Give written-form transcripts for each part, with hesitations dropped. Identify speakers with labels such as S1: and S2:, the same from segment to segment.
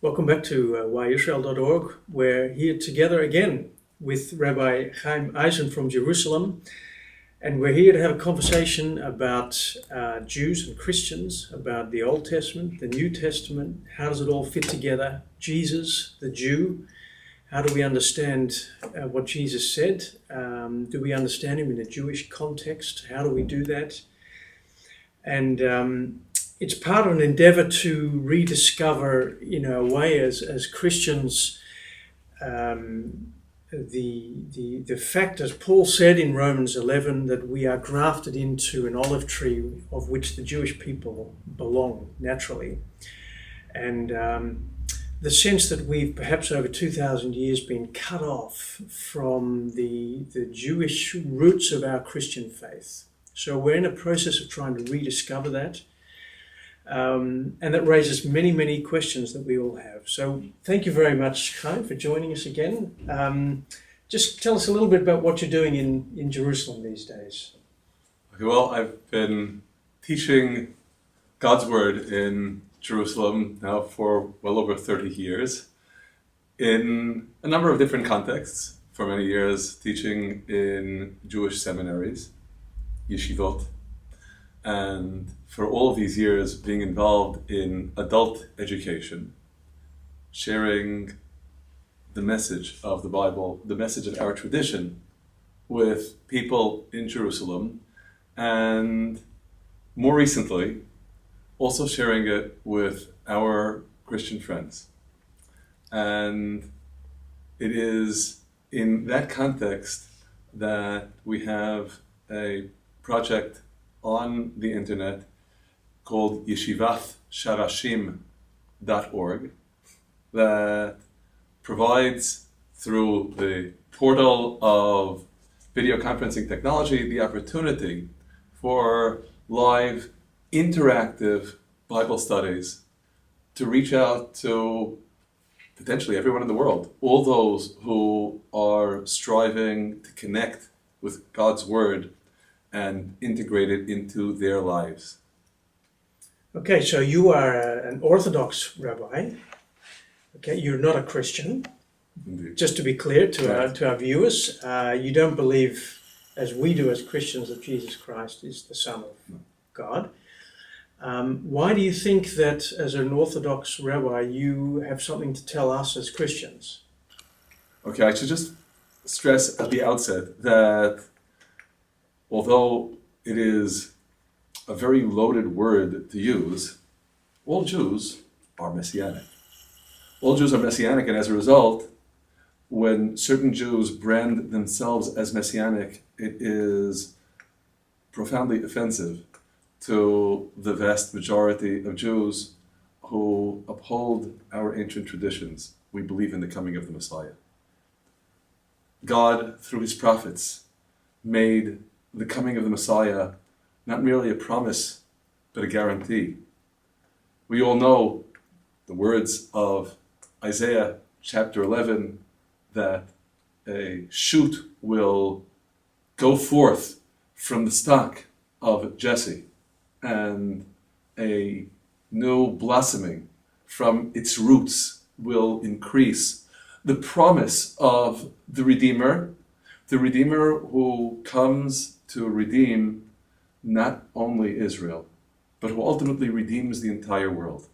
S1: Welcome back to CYIsrael.org. We're here together again with Rabbi Chaim Eisen from Jerusalem, and we're here to have a conversation about Jews and Christians, about the Old Testament, the New Testament. How does it all fit together? Jesus, the Jew. How do we understand what Jesus said? Do we understand him in a Jewish context? How do we do that? And it's part of an endeavor to rediscover, in a way, as Christians, the fact, as Paul said in Romans 11, that we are grafted into an olive tree of which the Jewish people belong naturally. And the sense that we've perhaps over 2,000 years been cut off from the Jewish roots of our Christian faith. So we're in a process of trying to rediscover that. And that raises many, many questions that we all have. So thank you very much, Chaim, for joining us again. Just tell us a little bit about what you're doing in Jerusalem these days.
S2: Okay, well, I've been teaching God's Word in Jerusalem now for well over 30 years in a number of different contexts. For many years, teaching in Jewish seminaries, yeshivot, and for all of these years being involved in adult education, sharing the message of the Bible, the message of our tradition with people in Jerusalem, and more recently, also sharing it with our Christian friends. And it is in that context that we have a project on the internet called yeshivathsharashim.org that provides, through the portal of video conferencing technology, the opportunity for live interactive Bible studies to reach out to potentially everyone in the world, all those who are striving to connect with God's Word and integrate it into their lives.
S1: Okay, so you are an Orthodox rabbi. Okay, you're not a Christian.
S2: Indeed.
S1: Just to be clear to our viewers, you don't believe, as we do as Christians, that Jesus Christ is the Son of God. Why do you think that, as an Orthodox rabbi, you have something to tell us as Christians?
S2: Okay, I should just stress at the outset that although it is a very loaded word to use, all Jews are Messianic. All Jews are Messianic, and as a result, when certain Jews brand themselves as Messianic, it is profoundly offensive to the vast majority of Jews who uphold our ancient traditions. We believe in the coming of the Messiah. God, through his prophets, made the coming of the Messiah not merely a promise, but a guarantee. We all know the words of Isaiah chapter 11, that a shoot will go forth from the stock of Jesse, and a new blossoming from its roots will increase. The promise of the Redeemer who comes to redeem not only Israel, but who ultimately redeems the entire world.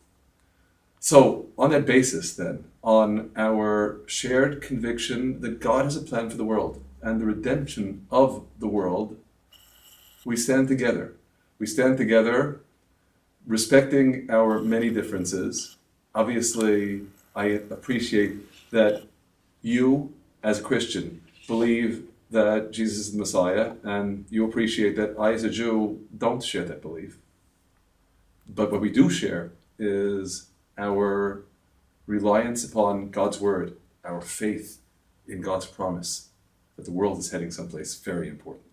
S2: So, on that basis then, on our shared conviction that God has a plan for the world and the redemption of the world, we stand together. We stand together respecting our many differences. Obviously, I appreciate that you, as a Christian, believe that Jesus is the Messiah, and you appreciate that I, as a Jew, don't share that belief. But what we do share is our reliance upon God's Word, our faith in God's promise that the world is heading someplace very important.